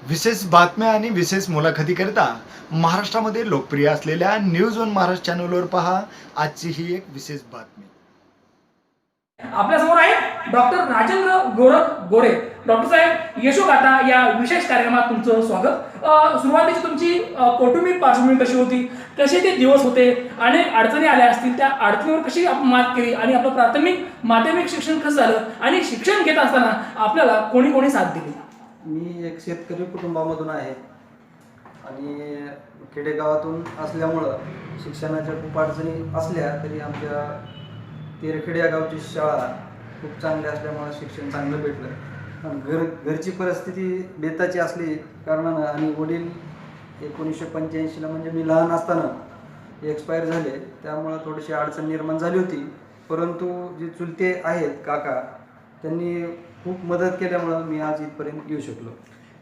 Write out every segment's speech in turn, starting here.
विशेष बातम्या आणि विशेष मुलाखतीकरिता महाराष्ट्रामध्ये लोकप्रिय असलेल्या न्यूज वन महाराष्ट्र चॅनलवर पहा आजची ही एक विशेष बातमी. आपल्या समोर आहे डॉक्टर राजेंद्र गोरख गोरे. डॉक्टर साहेब, यशोगाथा या विशेष कार्यक्रमात तुमचं स्वागत. सुरुवातीची तुमची कौटुंबिक पार्श्वभूमी कशी होती, कसे ते दिवस होते, अनेक अडचणी आल्या असतील, त्या अडचणीवर कशी आपण मात केली आणि आपलं प्राथमिक माध्यमिक शिक्षण कसं झालं आणि शिक्षण घेत असताना आपल्याला कोणी कोणी साथ दिली? मी एक शेतकरी कुटुंबामधून आहे आणि खेडेगावातून असल्यामुळं शिक्षणाच्या खूप अडचणी असल्या तरी आमच्या तेरखेड या गावची शाळा खूप चांगली असल्यामुळं शिक्षण चांगलं भेटलं. आणि घरची परिस्थिती बेताची असली कारणानं आणि वडील 1985ला म्हणजे मी लहान असताना एक्सपायर झाले, त्यामुळं थोडीशी अडचण निर्माण झाली होती. परंतु जे चुलते आहेत काका, त्यांनी खूप मदत केल्यामुळं मी आज इथपर्यंत येऊ शकलो.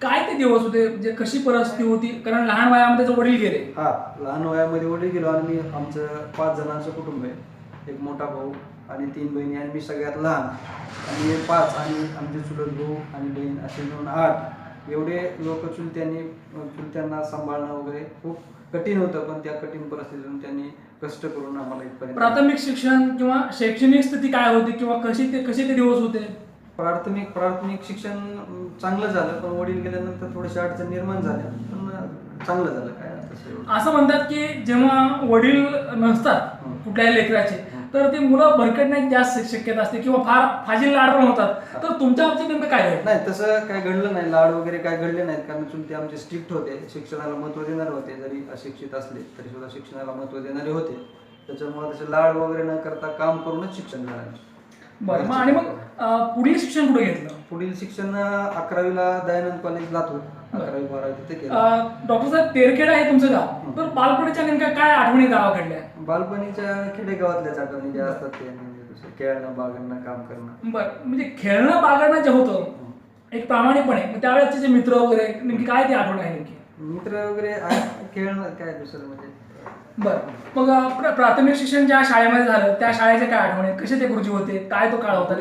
काय ते दिवस होते, म्हणजे कशी परिस्थिती होती? कारण लहान वयामध्ये जो वडील गेले. लहान वयामध्ये वडील गेलो आणि मी आमचं 5 जणांचं कुटुंब आहे. एक मोठा भाऊ आणि 3 बहिणी आणि मी सगळ्यात लहान, आणि 5 आणि आमचे चुलत भाऊ आणि बहीण असे मिळून 8 एवढे लोक चुलत्यांना सांभाळणं वगैरे खूप कठीण होतं. पण त्या कठीण परिस्थितीतून त्यांनी कष्ट करून आम्हाला इथपर्यंत. प्राथमिक शिक्षण किंवा शैक्षणिक स्थिती काय होती किंवा कसे ते दिवस होते? प्राथमिक शिक्षण चांगलं झालं, पण वडील गेल्यानंतर थोडीशी अडचण निर्माण झाल्या, पण चांगलं झालं. काय तसं असं म्हणतात की जेव्हा वडील नसतात कुठल्याही लेकराचे, तर ते मुलं भरकटण्याची जास्त शक्यता असते किंवा फार फाजील लाड पण होतात. तर तुमच्या बाबतीत नेमकं काय घडलं? नाही, तसं काय घडलं नाही. लाड वगैरे काय घडले नाहीत, कारण चुलते आमचे स्ट्रिक्ट होते, शिक्षणाला महत्त्व देणारे होते. जरी अशिक्षित असले तरी सुद्धा शिक्षणाला महत्त्व देणारे होते. त्याच्यामुळे तसे लाड वगैरे न करता काम करूनच शिक्षण झालं. बरं, आणि मग पुढील शिक्षण कुठे घेतलं? पुढील शिक्षण 11वीला दयानंद कॉलेज लातूर, 11वी 12वी तिथे केलं. डॉक्टर साहेब, तेरखेड आहे तुमचं गाव, तर बालपणीच्या नेमक्या काय आठवणी गावाकडल्या? बालपणीच्या खेडेगावातल्याच आठवणी ज्या असतात ते, म्हणजे खेळणं, बागणं, काम करणं. बरं, म्हणजे खेळणं बागडणं जे होतं एक प्रामाणिकपणे, मग त्यावेळेचे जे मित्र वगैरे नेमकी काय ती आठवण आहे नेमकी? मित्र वगैरे खेळणं काय दुसरं म्हणजे. बरं, मग प्राथमिक शिक्षण ज्या शाळेमध्ये झालं त्या शाळेचे काय आठवणी, कसे ते गुरुजी होते, काय तो काळ होता?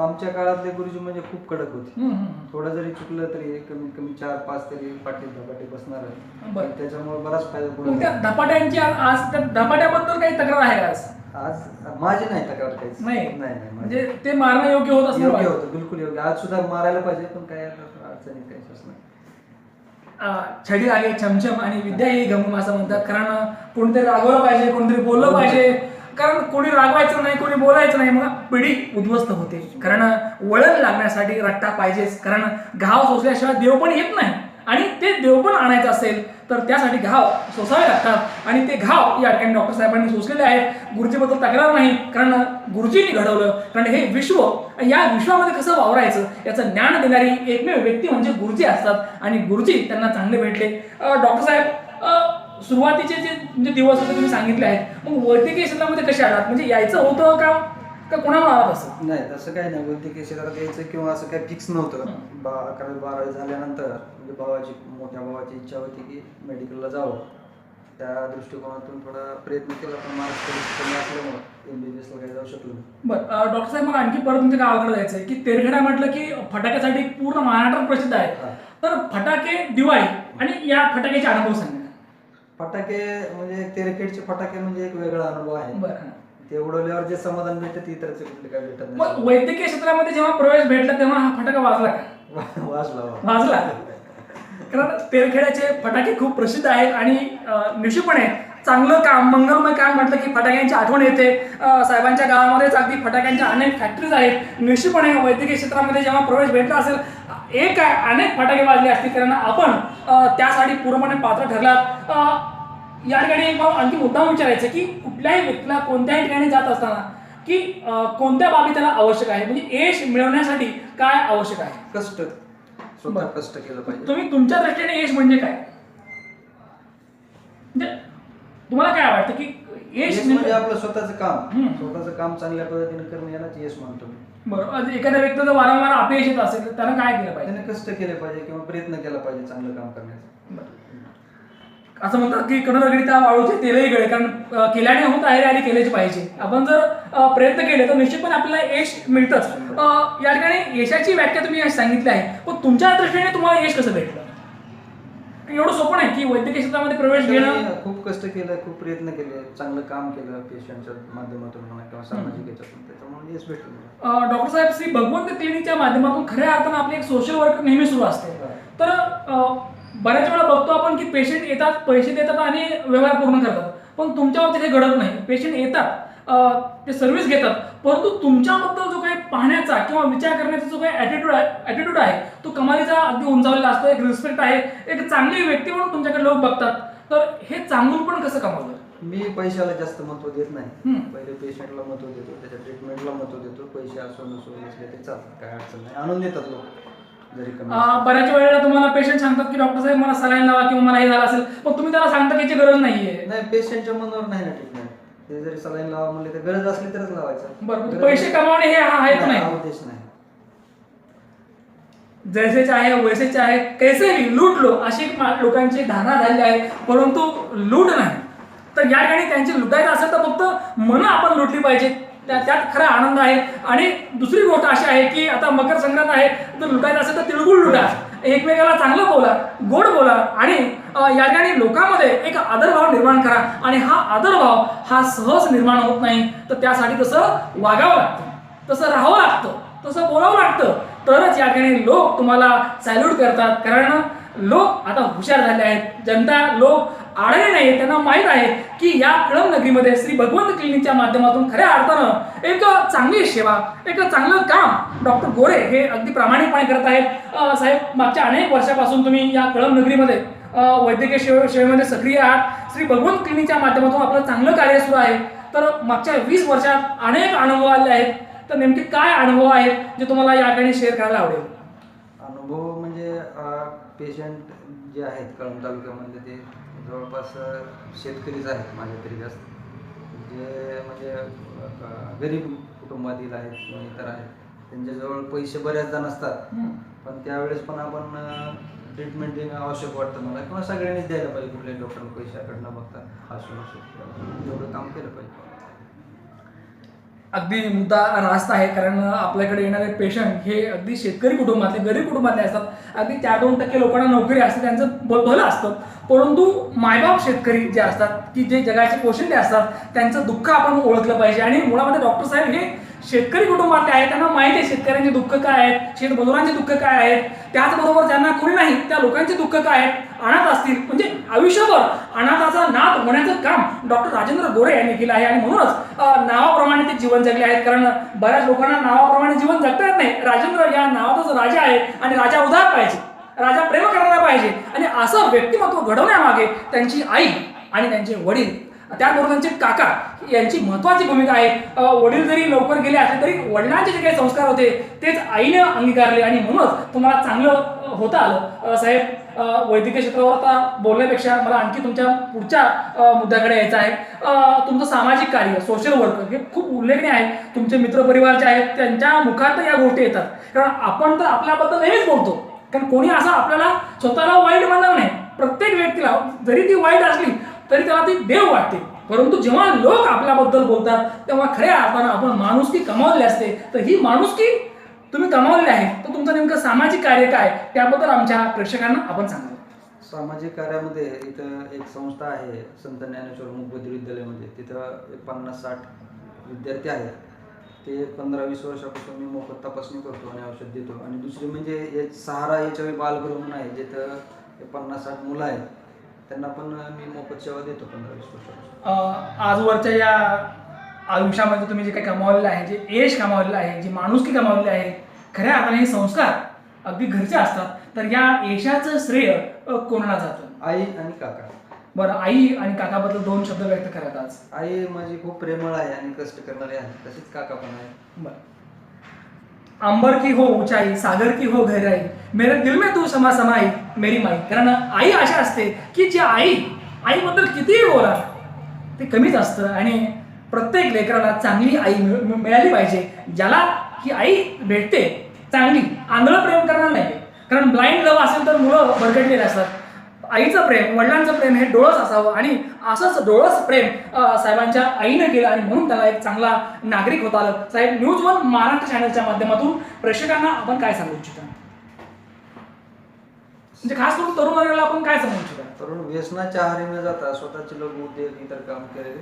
आमच्या काळातले गुरुजी म्हणजे खूप कडक होते. थोडं जरी चुकलं तरी कमीत कमी 4-5 तरी पाठी बसणार. त्याच्यामुळे बराच फायदा पडतो. त्या धपाट्यांची आज त्या धपाट्याबद्दल काही तक्रार आहे का? आज माझी नाही तक्रार काहीच नाही. म्हणजे ते मारणं योग्य होत असं योग्य होतं, बिलकुल योग्य. आज सुद्धा मारायला पाहिजे, पण काय अडचणी काहीच नाही. छडी लागे छमछम आणि विद्या येई गमगम असं म्हणतात. कारण कोणतरी रागवलं पाहिजे, कोणतरी बोललं पाहिजे. कारण कोणी रागवायचं नाही, कोणी बोलायचं नाही, मग पिढी उद्ध्वस्त होते. कारण वळण लागण्यासाठी रट्टा पाहिजेच. कारण घाव सोसल्याशिवाय देव पण येत नाही, आणि ते देव पण आणायचं असेल तर त्यासाठी घाव सोसावे लागतात, आणि ते घाव या ठिकाणी डॉक्टर साहेबांनी सोसलेले आहेत. गुरुजीबद्दल तक्रार नाही, कारण गुरुजींनी घडवलं. कारण हे विश्व, या विश्वामध्ये कसं वावरायचं याचं ज्ञान देणारी एकमेव व्यक्ती म्हणजे गुरुजी असतात, आणि गुरुजी त्यांना चांगले भेटले. डॉक्टर साहेब, सुरुवातीचे जे म्हणजे दिवस होते तुम्ही सांगितले आहेत, मग वैद्यकीय क्षेत्रामध्ये कसे आलात? म्हणजे यायचं होतं का कोणाला आलात असं? नाही, तसं काही नाही. वैद्यकीय क्षेत्रात यायचं किंवा असं काही फिक्स नव्हतं. 11वी 12वी झाल्यानंतर म्हणजे मोठ्या भावाची इच्छा होती की मेडिकलला जावं. त्या दृष्टिकोनातून थोडा प्रयत्न केला, पण मार्क्स कमी असल्यामुळे MBBS ला काही जाऊ शकलो नाही. बरं, डॉक्टर साहेब, मग आणखी परत तुमच्या गावाकडे जायचं आहे की तेरखेडा म्हटलं की फटाक्यासाठी पूर्ण महाराष्ट्रात प्रसिद्ध आहे. तर फटाके, दिवाळी आणि या फटाक्याचे अनुभव सांगा. फटाके म्हणजे तेरखेडचे फटाके म्हणजे एक वेगळा अनुभव आहे. बरं, ते उडवल्यावर जे समाधान भेटतं ते इतरचे कुठले काय भेटत नाही. मग वैद्यकीय क्षेत्रामध्ये जेव्हा प्रवेश भेटला तेव्हा हा फटाका वाजला का? वाजला. कारण तेरखेड्याचे फटाके खूप प्रसिद्ध आहेत, आणि निश्चितपणे चांगलं काम, मंगलमय काम म्हटलं की फटाक्यांची आठवण येते. साहेबांच्या गावामध्येच अगदी फटाक्यांच्या अनेक फॅक्टरीज आहेत. निश्चितपणे वैद्यकीय क्षेत्रामध्ये जेव्हा प्रवेश भेटला असेल, एक काय अनेक फटाके वाजले असतील, कारण आपण त्यासाठी पूर्णपणे पात्र ठरलात. या ठिकाणी आणखी मुद्दा विचारायचं की कुठल्याही व्यक्तीला कोणत्याही ठिकाणी जात असताना की कोणत्या बाबी त्याला आवश्यक आहे, म्हणजे यश मिळवण्यासाठी काय आवश्यक आहे? कष्ट, स्वतः कष्ट केलं पाहिजे. तुम्ही तुमच्या दृष्टीने यश म्हणजे काय, म्हणजे तुम्हाला काय वाटतं की यश म्हणजे आपलं स्वतःचं काम चांगल्या पद्धतीने करणं, यालाच यश मानतो मी. बरोबर. एखाद्या व्यक्ती जर वारंवार अपयश येत असेल तर त्यानं काय केलं पाहिजे? त्याने कष्ट केले पाहिजे किंवा प्रयत्न केला पाहिजे चांगलं काम करण्याचा. असं म्हणतात की कडरगडीता वाळूचे तेलही गळे, कारण केल्याने होत आहे आणि केलेच पाहिजे. आपण जर प्रयत्न केले तर निश्चितपणे आपल्याला यश मिळतंच. या ठिकाणी यशाची व्याख्या तुम्ही सांगितली आहे, पण तुमच्या दृष्टीने तुम्हाला यश कसं भेटलं? एवढं सोपं नाही की वैद्यकीय क्षेत्रामध्ये प्रवेश घेणं. त्यांनी खूप कष्ट केलं, खूप प्रयत्न केले, चांगलं काम केलं पेशंटच्या माध्यमातून म्हणा किंवा सामाजिक याच्यातून, त्याच्यामुळे यश भेटलं. डॉक्टर साहेब, श्री भगवंत क्लिनिकच्या माध्यमातून खऱ्या अर्थानं आपली एक सोशल वर्क नेहमी सुरू असते. तर बऱ्याच वेळा बघतो आपण की पेशंट येतात, पैसे देतात आणि व्यवहार पूर्ण करतात, पण तुमच्या बाबतीत हे घडत नाही. पेशंट येतात, ते सर्व्हिस घेतात, परंतु तुमच्याबद्दल जो काही पाहण्याचा किंवा विचार करण्याचा जो काही ॲटिट्यूड आहे तो कमालीचा अगदी उंचावलेला असतो. एक रिस्पेक्ट आहे, एक चांगली व्यक्ती म्हणून तुमच्याकडे लोक बघतात. तर हे चांगलं पण कसं कमावलं? मी पैशाला जास्त महत्व देत नाही. हम्म. पहिले पेशंटला महत्व देतो, त्याच्या ट्रीटमेंटला महत्व देतो. पैसे असो नसो नसले ते चालतात, काय अडचण नाही, आणून देतात लोक जरी कमी. बऱ्याच वेळेला तुम्हाला पेशंट सांगतात की डॉक्टर साहेब मला सलाईन लावा किंवा मला हे झालं असेल, पण तुम्ही त्याला सांगता की याची गरज नाहीये. नाही, पेशंटच्या मनावर नाही ना ट्रीटमेंट. ते जरी सलाईन लावा म्हणले तर गरज असली तरच लावायचं. बरं, पैसे कमावणे हे हा हेतू नाही, नाही. हा उद्देश नाही. जैसे चाहे वैसे चाहे कैसे भी लूट लो अशी लोकांची धारणा झालेली आहे, परंतु लूट नाही. तर या ठिकाणी त्यांची लुटायचं असेल तर फक्त मनं आपण लुटली पाहिजे, त्यात खरा आनंद आहे. आणि दुसरी गोष्ट अशी आहे की आता मकर संक्रांत आहे, तर लुटायचं असेल तर तिळगुळ लुटा, एकमेकाला चांगलं बोला, गोड बोला आणि या ठिकाणी लोकांमध्ये एक आदरभाव निर्माण करा. आणि हा आदरभाव हा सहज निर्माण होत नाही, तर त्यासाठी तसं वागावं लागतं, तसं राहावं लागतं, तसं बोलावं लागतं, तरच या ठिकाणी लोक तुम्हाला सॅल्यूट करतात. कारण लोक आता हुशार झाले आहेत, जनता लोक आडणे नाही, त्यांना माहीत आहे की या कळंब नगरीमध्ये श्री भगवंत क्लिनिकच्या माध्यमातून खऱ्या अर्थानं एक चांगली सेवा, एक चांगलं काम डॉक्टर गोरे हे अगदी प्रामाणिकपणे करत आहेत. साहेब, मागच्या अनेक वर्षापासून तुम्ही या कळंब नगरीमध्ये वैद्यकीय सेवेमध्ये सक्रिय आहात. श्री भगवंत क्लिनिकच्या माध्यमातून आपलं चांगलं कार्य सुरू आहे. तर मागच्या 20 वर्षात अनेक अनुभव आले आहेत, तर नेमके काय अनुभव आहेत जे तुम्हाला या ठिकाणी शेअर करायला आवडेल? अनुभव म्हणजे पेशंट जे आहेत कळंब तालुक्यामधले ते जवळपास शेतकरीच आहेत माझ्या तरी जास्त, जे म्हणजे गरीब कुटुंबातील आहेत किंवा इतर आहेत. त्यांच्याजवळ पैसे बऱ्याचदा नसतात, पण त्यावेळेस पण आपण ट्रीटमेंट देणं आवश्यक वाटतं मला, किंवा सगळ्यांनीच द्यायला पाहिजे. कुठल्याही डॉक्टरला पैशाकडनं बघता असो नसो तेवढं काम केलं पाहिजे. अगदी मुद्दा रास्त आहे, कारण आपल्याकडे येणारे पेशंट हे अगदी शेतकरी कुटुंबातले, गरीब कुटुंबातले असतात. अगदी 4-2% लोकांना नोकरी असते, त्यांचं भलं असतं, परंतु मायबाप शेतकरी जे असतात की जे जगाचे पोषिंदे असतात, त्यांचं दुःख आपण ओळखलं पाहिजे. आणि मुळामध्ये डॉक्टर साहेब हे शेतकरी कुटुंबातले आहेत, त्यांना माहिती आहे शेतकऱ्यांचे दुःख काय आहेत, शेतमजुरांचे दुःख काय आहेत, त्याचबरोबर ज्यांना कोणी नाही त्या लोकांचे दुःख काय आहेत. अनाथ असतील म्हणजे आयुष्यभर अनाथाचा नाथ होण्याचं काम डॉक्टर राजेंद्र गोरे यांनी केलं आहे. आणि म्हणूनच नावाप्रमाणे ते जीवन जगले आहेत, कारण बऱ्याच लोकांना नावाप्रमाणे जीवन जगता येत नाही. राजेंद्र या नावातच राजा आहे, आणि राजा उदार पाहिजे, राजा प्रेम करणारा पाहिजे. आणि असं व्यक्तिमत्व घडवण्यामागे त्यांची आई आणि त्यांचे वडील, त्याचबरोबर त्यांचे काका यांची महत्त्वाची भूमिका आहे. वडील जरी लवकर गेले असले तरी वडिलांचे जे काही संस्कार होते तेच आईने अंगीकारले, आणि म्हणूनच तुम्हाला चांगलं होता आलं. साहेब, वैद्यकीय क्षेत्रावर आता बोलण्यापेक्षा मला आणखी तुमच्या पुढच्या मुद्द्याकडे यायचं आहे. तुमचं सामाजिक कार्य, सोशल वर्क हे खूप उल्लेखनीय आहे. तुमचे मित्रपरिवार जे आहेत त्यांच्या मुखात या गोष्टी येतात, कारण आपण तर आपल्याबद्दल नेहमीच बोलतो, कारण कोणी असं आपल्याला स्वतःला वाईट म्हणणार नाही. प्रत्येक व्यक्तीला जरी ती वाईट असली तरी त्याला ती देव वाटते, परंतु जेव्हा लोक आपल्याबद्दल बोलतात तेव्हा खऱ्या अर्थानं आपण माणुसकी कमावली असते. तर ही माणुसकी तुम्ही कमावली आहे, तर तुमचं नेमकं सामाजिक कार्य काय त्याबद्दल आमच्या प्रेक्षकांना आपण सांगा. सामाजिक कार्यामध्ये इथं एक संस्था आहे, संत ज्ञानेश्वर मुकबधिर विद्यालयामध्ये. तिथं 50-60 विद्यार्थी आहेत. ते 15-20 वर्षापासून मी मोफत तपासणी करतो आणि औषध देतो. आणि दुसरी म्हणजे सहारा HIV बालगृह म्हणून आहे, जिथं 50-60 मुलं आहेत, त्यांना पण मी मोफत सेवा देतो 15-20 वर्षापासून. आजवरच्या या आयुष्यामध्ये तुम्ही जे काही कमावलेलं आहे, जे यश कमावलेलं आहे, जी माणुसकी कमावलेली आहे, खऱ्या अर्थाने हे संस्कार अगदी घरचे असतात. तर या यशाचं श्रेय कोणाला जातं? आई आणि काका. बरं, आई आणि काकाबद्दल 2 शब्द व्यक्त करायचा आज. आई माझी खूप प्रेमळ आहे आणि कष्ट करणारी आहे, तसेच काका पण आहे. बरं. अंबर की हो ऊंचाई, सागर की हो गहराई, मेरे दिल में तू समा समाई मेरी माई. कारण आई अशा असते की जी आईबद्दल कितीही बोला ते कमीच असतं. आणि प्रत्येक लेकराला चांगली आई मिळाली पाहिजे, ज्याला ही आई भेटते चांगली, आंधळं प्रेम करणार नाही. कारण ब्लाइंड लव्ह असेल तर मुलं भरकटलेले असतात. आईचं प्रेम, वडिलांचं प्रेम हे डोळस असावं, आणि असंच डोळस प्रेम साहेबांच्या आईनं केलं, आणि म्हणून त्याला एक चांगला नागरिक होता आलं. साहेब, न्यूज वन महाराष्ट्र चॅनलच्या माध्यमातून प्रेक्षकांना आपण काय सांगू इच्छिता? म्हणजे खास करून तरुणांना आपण काय सांगू इच्छिता? तरुण व्यसनाच्या आहारी न जाता स्वतःचे लघु उद्योग इतर काम केलेले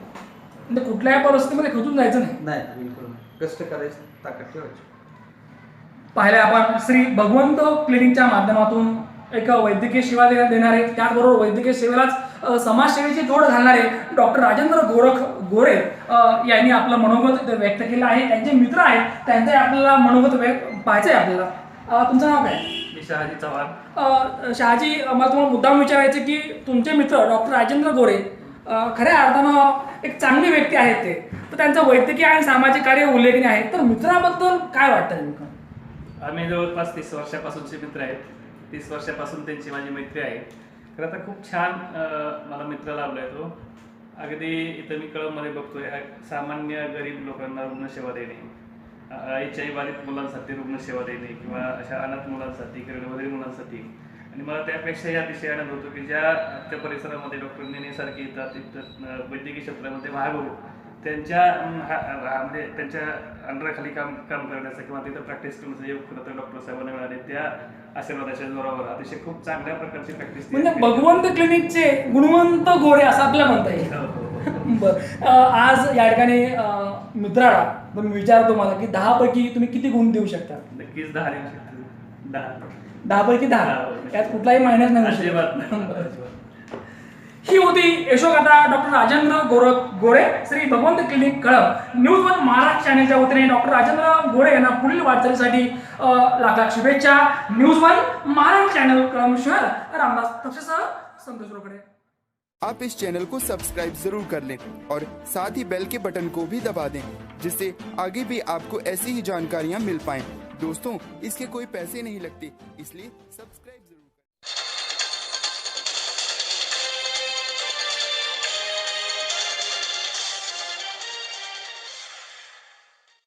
म्हणजे कुठल्याही परिस्थितीमध्ये खचून जायचं नाही. नाही, बिलकुल नाही. कष्ट करायची ताकद ठेवायची. पाहिले आपण श्री भगवंत क्लिनिकच्या माध्यमातून एक वैद्यकीय सेवा देणारे, त्याचबरोबर वैद्यकीय सेवेलाच समाजसेवेची जोड घालणारे डॉक्टर राजेंद्र गोरे यांनी आपलं मनोगत व्यक्त केलं आहे. त्यांचे मित्र आहेत, त्यांचे आपल्याला मनोगत पाहायचं आहे आपल्याला. तुमचं नाव काय? मी शहाजी चव्हाण. शहाजी, मला तुम्हाला मुद्दाम विचारायचे की तुमचे मित्र डॉक्टर राजेंद्र गोरे खऱ्या अर्थानं एक चांगली व्यक्ती आहेत ते, तर त्यांचं वैद्यकीय आणि सामाजिक कार्य उल्लेखनीय आहे. तर मित्राबद्दल काय वाटतं नेमकं? आम्ही जवळपास 30 वर्षापासूनचे मित्र आहेत. 30 वर्षापासून त्यांची माझी मैत्री आहे. तर आता खूप छान मला मित्र लाभला आहे तो. अगदी इथं मी कळममध्ये बघतोय सामान्य गरीब लोकांना रुग्णसेवा देणे, HIV बाधित मुलांसाठी रुग्णसेवा देणे किंवा अशा अनाथ मुलांसाठी किंवा वगैरे मुलांसाठी. आणि मला त्यापेक्षा या दिशेने आनंद होतो की ज्या त्या परिसरामध्ये डॉक्टर नेनेसारखे येतात, तिथं वैद्यकीय क्षेत्रामध्ये भाग होतो, त्यांच्या म्हणजे त्यांच्या अंडराखाली काम करण्याचं किंवा तिथं प्रॅक्टिस करण्याचं योग खरं तर डॉक्टर साहेबांना मिळाले. त्या आशीर्वादाच्या जोरावर अतिशय खूप चांगल्या प्रकारची प्रॅक्टिस. म्हणजे भगवंत क्लिनिकचे गुणवंत गोरे असं आपल्याला म्हणता येईल. बरं, आज या ठिकाणी मित्राला पण मी विचारतो मला की 10 पैकी तुम्ही किती गुण देऊ शकता? नक्कीच 10 देऊ शकतो. 10 पैकी 10. यात कुठलाही मायनस नाही. अजिबात नाही. ही होती यशोगाथा डॉक्टर राजेंद्र गोरे, श्री भगवंत क्लिनिक कळम. न्यूज वन महाराष्ट्र चॅनेलच्या वतीने डॉक्टर राजेंद्र गोरे यांना पुढील वाटचालीसाठी लाख लाख शुभेच्छा. न्यूज वन महाराष्ट्र चॅनल कळम शहर, रामदास तपसेसह संतोष रोकडे. आप इस चैनल को सब्सक्राइब जरूर कर लें और साथ ही बेल के बटन को भी दबा दें, जिससे आगे भी आपको ऐसी ही जानकारियां मिल पाएं। दोस्तों, इसके कोई पैसे नहीं लगते, इसलिए सब्सक्राइब